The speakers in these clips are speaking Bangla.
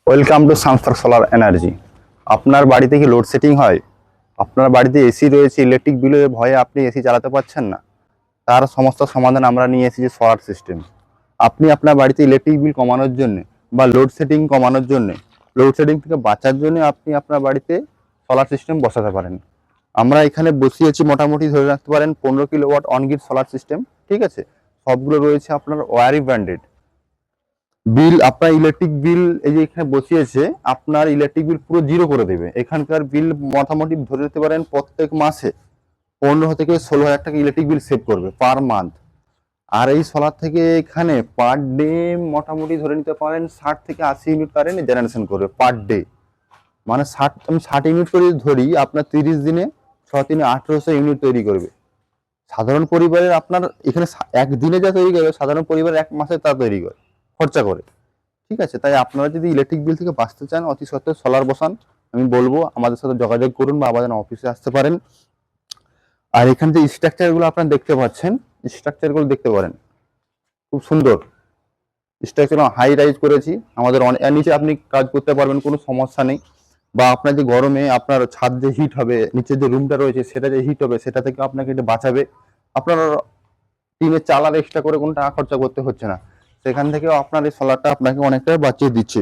Welcome to Sunstar solar energy. আপনার বাড়িতে কি লোডশেডিং হয়? আপনার বাড়িতে এসি রয়েছে, ইলেকট্রিক বিলের ভয়ে আপনি এসি চালাতে পারছেন না, তার সমস্যার সমাধান আমরা নিয়ে এসেছি সোলার সিস্টেম। আপনি আপনার বাড়িতে ইলেকট্রিক বিল কমানোর জন্য বা লোডশেডিং কমানোর জন্য, লোডশেডিং থেকে বাঁচার জন্য আপনি আপনার বাড়িতে সোলার সিস্টেম বসাতে পারেন। আমরা এখানে বসিয়েছি মোটামুটি ধরে রাখতে পারেন 15 কিলোওয়াট অনগ্রিড সোলার সিস্টেম। ঠিক আছে, সবগুলো রয়েছে আপনার ওয়ারি ব্র্যান্ডেড। বিল আপনার ইলেকট্রিক বিল এই যে এখানে বসিয়েছে, আপনার ইলেকট্রিক বিল পুরো জিরো করে দেবে। এখানকার বিল মোটামুটি ধরে নিতে পারেন প্রত্যেক মাসে 15 থেকে 16 হাজার টাকা ইলেকট্রিক বিল সেভ করবে পার মান্থ। আর এই সোলার থেকে এখানে পার ডে মোটামুটি ধরে নিতে পারেন 60 থেকে 80 ইউনিট কারেন্ট জেনারেশন করবে পার ডে। মানে 60 ইউনিট করে ধরি, আপনার 30 দিনে 6×3=1800 ইউনিট তৈরি করবে। সাধারণ পরিবারের আপনার এখানে একদিনে যা তৈরি করবে, সাধারণ পরিবারের এক মাসে তা তৈরি করে খরচা করে। ঠিক আছে, তাই আপনারা যদি ইলেকট্রিক বিল থেকে বাঁচতে চান, অতি সত্ত্বর সোলার বসান। আমি বলবো আমাদের সাথে যোগাযোগ করুন বা আমাদের অফিসে আসতে পারেন। আর এখানে যে স্ট্রাকচারগুলো আপনারা দেখতে পাচ্ছেন, স্ট্রাকচারগুলো দেখতে পারেন, খুব সুন্দর স্ট্রাকচার, হাই রাইজ করেছি। আমাদের এর নিচে আপনি কাজ করতে পারবেন, কোনো সমস্যা নেই। বা আপনার যে গরমে আপনার ছাদ যে হিট হবে, নিচের যে রুমটা রয়েছে সেটা যে হিট হবে, সেটা থেকে আপনাকে এটা বাঁচাবে। আপনার টিনের চালার এক্সট্রা করে কোনো টাকা খরচা করতে হচ্ছে না, সেখান থেকেও আপনার এই সোলারটা আপনাকে অনেকটাই বাঁচিয়ে দিচ্ছে।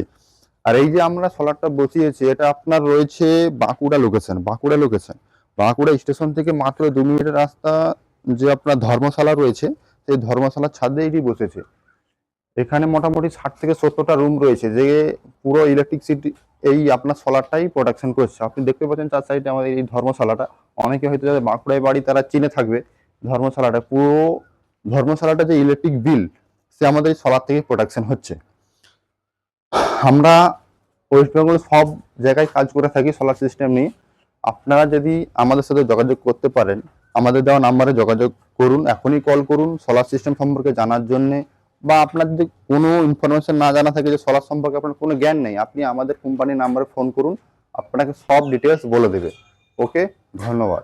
আর এই যে আমরা সোলারটা বসিয়েছি, এটা আপনার রয়েছে বাঁকুড়া স্টেশন থেকে মাত্র 2 মিনিটের রাস্তা। যে আপনার ধর্মশালা রয়েছে, সেই ধর্মশালার ছাদে এটি বসেছে। এখানে মোটামুটি 60 থেকে 70টা রুম রয়েছে, যে পুরো ইলেকট্রিসিটি এই আপনার সোলারটাই প্রোডাকশন করছে। আপনি দেখতে পাচ্ছেন চার সাইডে আমাদের এই ধর্মশালাটা। অনেকে হয়তো যাদের বাঁকুড়ায় বাড়ি তারা চিনে থাকবে ধর্মশালাটা। পুরো ধর্মশালাটা যে ইলেকট্রিক বিল, সে আমাদের এই সোলার থেকে প্রোডাকশন হচ্ছে। আমরা ওয়েস্ট বেঙ্গল সব জায়গায় কাজ করে থাকি সোলার সিস্টেম নিয়ে। আপনারা যদি আমাদের সাথে যোগাযোগ করতে পারেন, আমাদের দেওয়া নাম্বারে যোগাযোগ করুন, এখনই কল করুন সোলার সিস্টেম সম্পর্কে জানার জন্য। বা আপনার যদি কোনো ইনফরমেশন না জানা থাকে, যে সোলার সম্পর্কে আপনার কোনো জ্ঞান নেই, আপনি আমাদের কোম্পানির নাম্বারে ফোন করুন, আপনাকে সব ডিটেলস বলে দেবে। ওকে, ধন্যবাদ।